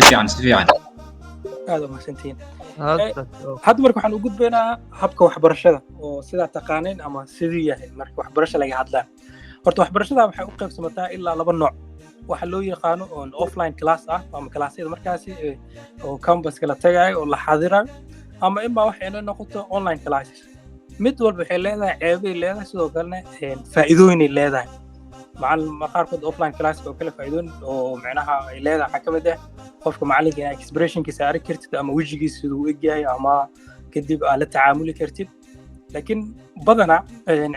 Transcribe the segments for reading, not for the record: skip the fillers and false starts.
سفيعا هذا ما سنتين هذا hadda marka waxaan u gudbaynaa habka waxbarashada oo sida taqaaneen ama sidii yahay marka waxbarasho laga hadlaa horta waxbarashada waxay u qaybsamataa ilaa laba nooc waxa loo yaqaano oo offline class ah ama classyada markaasi oo campus kala tagayo oo la xaadirayo ama ima waxay noqoto online classes mid walba waxay leedahay ceebay leedahay sidoo kalena faa'iidooyin leedahay macallin qaarkood offline class oo kala faa'iidooyin oo macnaha ay leedahay waxa kamid ah qofka macallinka expressionkiisa arki kartid ama wajigiisa siduu u egyahay ama kadib aad la tacaamuli kartid laakiin badana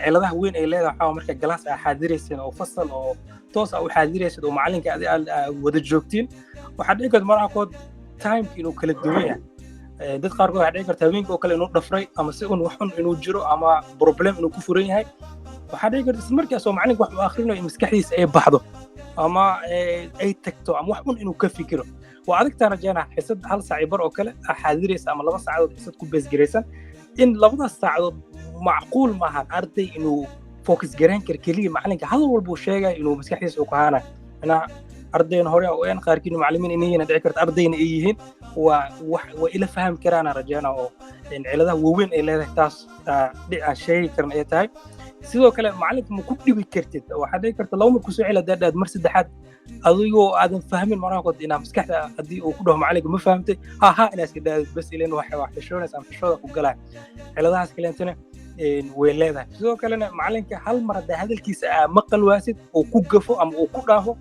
ciladaha weyn ay leedahay waxa marka class ay xaadiraysan oo fasal oo toos ah u xaadiraysan oo macallinka aad wada joogtiin waxa dhici karta markood time inuu kala duwan yahay dad qaarkood waxa dhici karta habeenkii oo kale inuu dhafray ama si un wax xun inuu jiro ama problem inuu ku furan yahay waxa dhici karta isla markaas oo macallinka wax uu akhrinayo maskaxdiisa ay baxdo ama ay tagto ama wax un inuu ka fikiro وأذكر رجعنا حسد هل ساعبر أو كله حاضريس أما لما ساعد حسد كوبس جريسن إن لما ساعد معقول معها أرضي إنه فوكس جرين كركلي معلنك هذا هو البوشيجا إنه مسكحيس وكهانا أنا أرضي نهاري أو أنا خارجين معلمين إني أنا ذكرت أرضين إيهن وإلى فهم كرانا رجعنا أو إن على وين إلى تاس شيء كرنا يتاعي sidoo kale macallinka ma ku dhibi kartid waxa dhici karta laba mar ku soo cila dad mar saddexaad adigoo aadan fahmin maraqod inaad maskaxda hadii uu ku dhaho macallinka ma fahamtay ha inaad iska daad bas ileen waxa wax xishoonaysa ama xishooda ku galay ciladahaas kaleentana way leedahay sidoo kalena macallinka hal mar hada hadalkiisa maqal waasid oo ku gafo ama uu ku dhaafo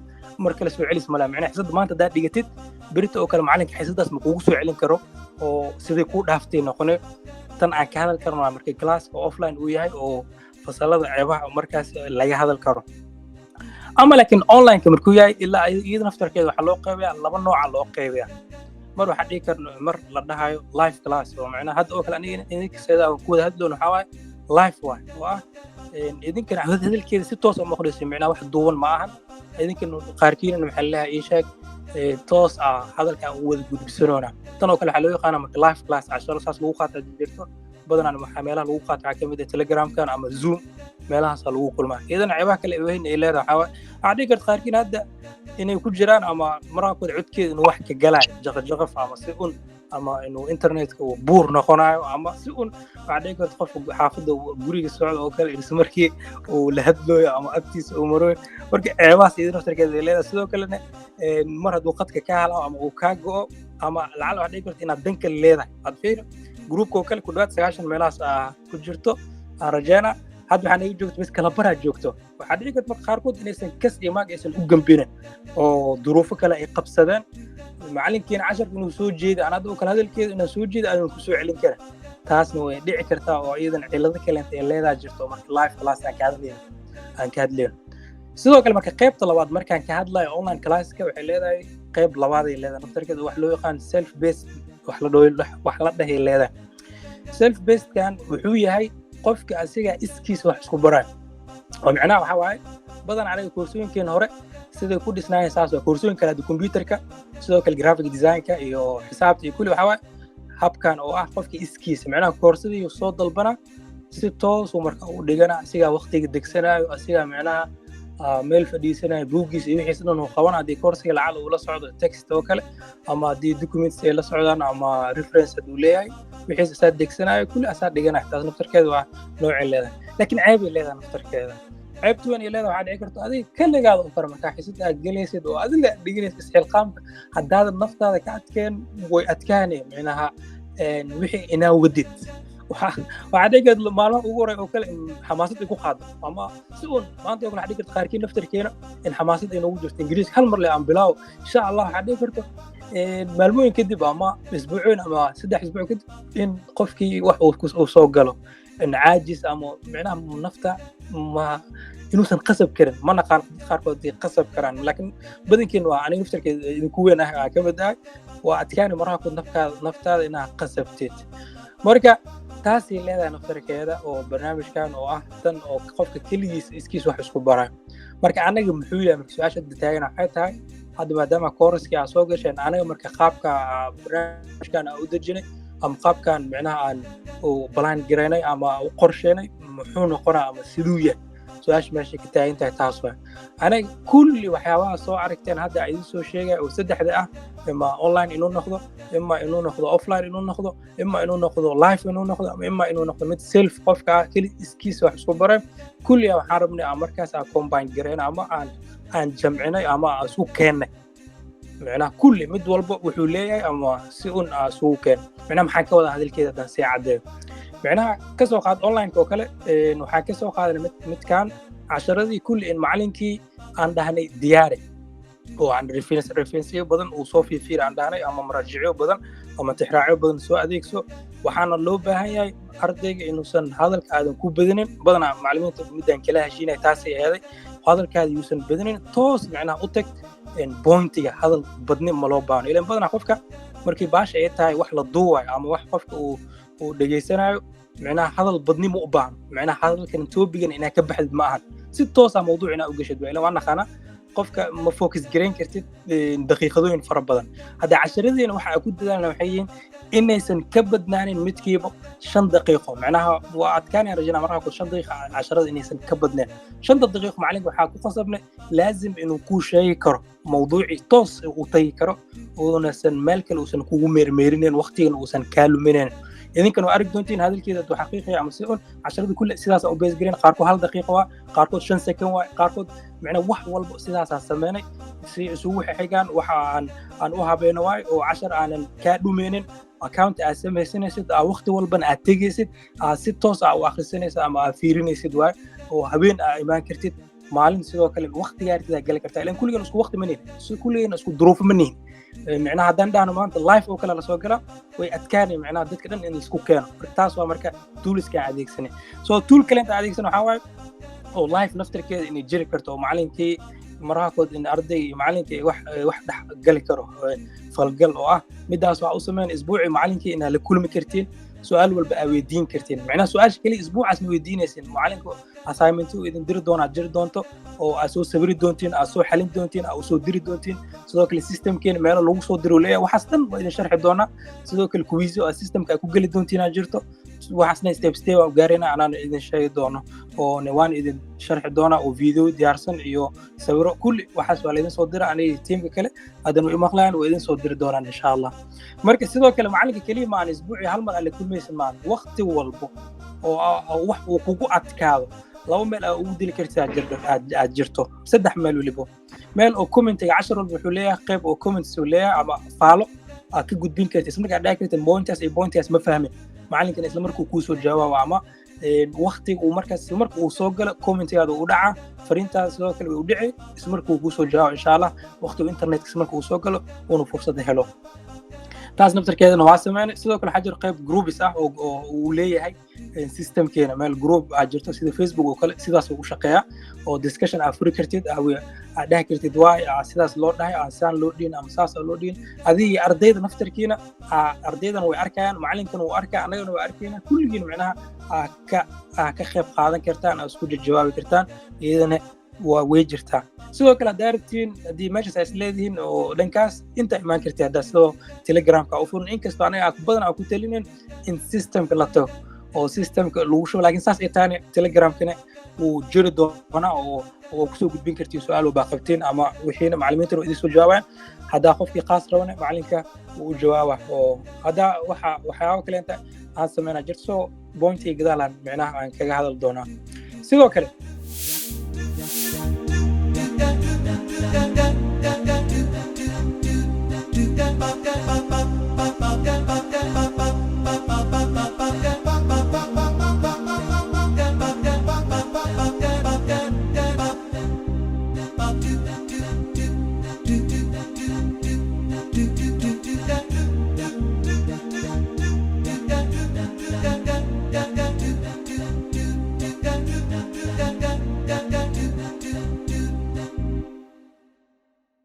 mar kale soo celis malaa macnaheedu xisad maanta daad dhigatid berito oo kale macallinka xisadaas ma kugu soo celin karo oo sidii ku dhaaftay noqonay tan aan ka hadal karno markay class oo offline uu yahay oo fasalada ceebaha markaas laga hadal karo ama laakiin online ka markuu yahay ilaa iyada naftarkeeda waxa loo qeybiyaa laba nooc loo qeybiyaa mar waxa dhigi karno mar la dhahayo live class oo macnaha hadda oo kale idinka sayda ku wada hadloon waxa waay live waay waa idinkana hadalkeeda si toos ah ma qodayso macnaha wax duuban ma ahan idinkana qaarkiina waxa la leeyahay sheeg toos ah hadalka uu wada gudbisanoona tan oo kale waxa loo yaqaan marka live class asharo saas lagu qaataa jirto badanaan waxa meelaha lagu qaato waxa kamid ah Telegram-kan ama Zoom meelahaas lagu kulmaa idan ceebaha kale weyn ay leedahay waxa dhici karta qaarkiin hadda inay ku jiraan ama maraqod codkeeda inuu wax ka galay jaqaf ama si un ama inuu internetka uu buur noqonayo ama si un waxa dhici karta qof xaafada guriga socdo oo kale isla markii uu la hadlooyo ama agtiisa uu maro marka ceebahaas idan naftarkeeda ay leedahay sidoo kalena mar hadduu qadka ka halo ama uu ka go'o ama lacala waxa dhici karta inaad danka leedahay aad fiir جروب كوكل كدوات 9 meelaas ku jirto arajana had waxaan ay joogto mis kala bara joogto waxa dhici karta marka qaarkood inaysan kas iyo maag aysan u gambinin oo duruufo kale ay qabsadeen macallinkiina casharka inuu soo jeedo aan hadda kala hadalkeeda inuu soo jeedo aan ku soo celin kara taasna way dhici kartaa oo iyadan cilado kale ay leedahay jirto marka live class aan ka hadlayno sidoo kale marka qaybta labaad markaan ka hadlayo online class-ka waxay leedahay qayb labaad ay leedahay naftarkeeda wax loo yaqaan self based wax la dhahay leedahay self based kan wuxuu yahay qofka asiga iskiis wax isku baray oo macnaha waxa waaye badan aniga koorsooyinkeen hore sida ku dhisnaayeen saas oo koorsooyin kala computerka sidoo kale graphic design-ka iyo xisaabta iyo kulli waxa waaye habkan oo ah qofka iskiis macnaha koorsadii soo dalbana si toos oo marka uu dhigana asiga waqtiga degsanayo asiga macnaha meel fadhiisanay buugiis iyo wixii sidoo uu qaban hadii koorsiga lacag uu la socdo text oo kale ama hadii documents ay la socdaan ama reference uu leeyahay wixii saad degsanayo kulli asaad dhigana taas naftarkeeda waa nooc leedahay laakiin ceeb ay leedahay naftarkeeda ceebtu weyn ay leedahay waxa dhici karto adiga kaligaada u farma ka xisad aad galaysid oo adiga dhiginaysid isxilqaamka haddaad naftaada ka adkeen way adkaanay macnaha wixii inaa wadid waxa dhici karta maalmo ugu horay oo kale in xamaasad ay ku qaado ama si uun maanta oo kale waxa dhici karta qaarkiin naftarkeena in xamaasad ay noogu jirto ingiriis hal mar le aan bilaaw insha Allah waxa dhici karta maalmooyin kadib ama isbuucooyin ama 3 isbuuc kadib in qofkii wax uu soo galo in caajis ama macnaha nafta ma inuusan qasab karin ma naqaan qaarkood ay qasab karaan laakiin badankiin waa aniga naftarkeeda idinku weyn ah ka mid ah waa adkaan markaa naftaada inaad qasabtid marka taasi leedahay naftarkeeda oo barnaamijkan oo ah tan oo qofka kaligiis iskiis wax isku baray marka anaga muxuu yahay su'aasha taagana waxay tahay hadda maadaama kooraska aan soo gashay anaga marka qaabka barnaamijkan aan u dejinay ama qaabkan macnaha aan u plan gareynay ama u qorsheynay muxuu noqonaa ama siduu yahay su-aasha meesha ka taagan tahay taas waay aniga kulli waxyaabaha soo aragteen hadda idin soo sheegaya oo saddexda ah ima online inuu noqdo ima inuu noqdo offline inuu noqdo ima inuu noqdo live inuu noqdo ima inuu noqdo mid self qofka keli iskiisa wax isku baray kulli waxaan rabnay aan markaas aan combine gareyn ama aan jamcinay ama aan isku keennay macnaha kulli mid walba wuxuu leeyahay ama si un isugu keen macnaha maxaan ka wada hadalkeeda haddaan sii caddeeyo macnaha ka soo qaad online oo kale waxaan ka soo qaadanay midkaan casharadii kulli in macalinkii aan dhahnay diyaari oo aan referensiyo badan uu soo fiifiir aan dhahnay ama maraajicyo badan ama tixraacyo badan soo adeegso waxaana loo baahan yahay ardayga inuusan hadalka aadan ku badinin badanaa macallimiinta midaan kala heshiinaya taasay ahaday hadalkaada yuusan badinin toos macnaha u tag pointiga hadal badni ma loo baahno ilaan badanaa qofka markii baasha ay tahay wax la duuwayo ama wax qofka uu dhegaysanayo macnaha hadal badni ma u baahno macnaha hadalkan toobigan inaa ka baxdid ma ahan si toosa mawduuc inaa u gashid ilaan waan naqaana qofka ma focus gareyn kartid daqiiqadooyin fara badan hadda casharadiina waxa ay ku dadaalna waxay yihiin inaysan ka badnaanin midkiiba 5 daqiiqo macnaha waa adkaanaya rajana markaa ku 5 daqiiqo casharada inaysan ka badnaan 5 daqiiqo macalinka waxa ku qasabnay laazim inuu ku sheegi karo mawduuci toos uu tagi karo oo nasan meel kale uusan kugu meermeerineen waqtigan uusan ka lumineen idinkan oo arag doontiin hadalkeeda oo xaqiiqi ama si on casharada kulli sidaas oo base gareyn qaarkood 1 daqiiqo waa qaarkood 5 second waa qaarkood macna wax walba sidaas aan sameynay si isugu xigaan waxa aan u habeeno waay oo cashar aanan ka dhumeenin account aad samaysanaysid waqti walban aad tagaysid si toos ah u akhrisanaysid ama aad fiirinaysid waay oo habeen aad imaan kartid maalin sidoo kale waqtigaartida gali kartaa ilaan kulligan isku waqti manihin kulligan isku duruuf manihin macnaha haddaan dhahno maanta live oo kale la soo gala way adkaanay macnaha dadka dhan in isku keeno taas waa marka toolska adeegsanay soo tool kale inta adeegsano waxa waay oo live naftarkeeda inay jiri karto oo macalinkii maraakood in arday iyo macalinkii wax dhex gali karo falgal oo ah midaas waxa u sameeyay isbuuci macalinkii inaad la kulmi kartiin su'aal walba aad weydiin kartiin macnaha su'aasha kali isbuucaas ma weydiinaysin macalinku assignment uu idin diri doona jiri doonto oo aad soo sawiri doontiin aad soo xalin doontiin aad soo diri doontiin sidoo kale systemkeena meel lagu soo diro leeyahay waxaas dhan waa idin sharxi doona sidoo kale quiz oo systemka ku gali doontiin aad jirto waxaasna step u gaarina anaan idin sheegi doono oo waan idin sharxi doona oo video diyaarsan iyo sawiro kulli waxaas waa idin soo dira aniga teamka kale adan u maqlaan oo idin soo diri doonaan insha Allah marka sidoo kale macalinka kaliya ma aan isbuuci hal mar alle kulmaysan maan waqti walbo oo wax uu kugu adkaado laba meel aad ugu dili kartaa aad jirto 3 meel waliba meel oo commentiga 10 walba wuxuu leeyahay qayb oo comments uu leeyahay ama faalo aad ka gudbin kartid isla markaa dhaay kartid points ma fahmin macalinkan isla markuu ku soo jawaabo ama waqtiga uu markaas uu soo galo commentigaada uu dhaca fariintaas sidoo kale uu dhici isla markuu ku soo jawaabo insha Allah waqtiga internet isla markuu soo galo uu fursad helo taas naftarkeedana waa sameeyay sidoo kale xajir qayb groups ah oo uu leeyahay systemkeena meel group aad jirto sida Facebook oo kale sidaas uu shaqeeyaa oo discussion aad furi kartid aad dhahi kartid waay sidaas loo dhahay saan loo dhiin ama saas loo dhiin adii ardayda naftarkiina ardaydan way arkayaan macalinkana uu arkaa anagana way arkayna kulligiina macnaha ka qayb qaadan kartaan aad isku jawaabi kartaan iyadana waa way jirtaa sidoo kale daartiin hadii meeshaas ay leedihiin oo dhankaas inta imaan kartay hadda sidoo telegramka u furan inkastoo anaga badan aan ku talinin in systemka la tago oo systemka lagu shubo laakiin saas ay tahay telegramkana uu jiri doona oo ku soo gudbin kartiin su'aal oo baaqabtiin ama wixiina macallimiinta oo idin soo jawaabaan hadda qofkii qaas rabana macalinka uu jawaaba oo hadda waxyaabo kale inta aan sameeyna jirto pointiga gadaalan macnaha aan kaga hadal doonaa sidoo kale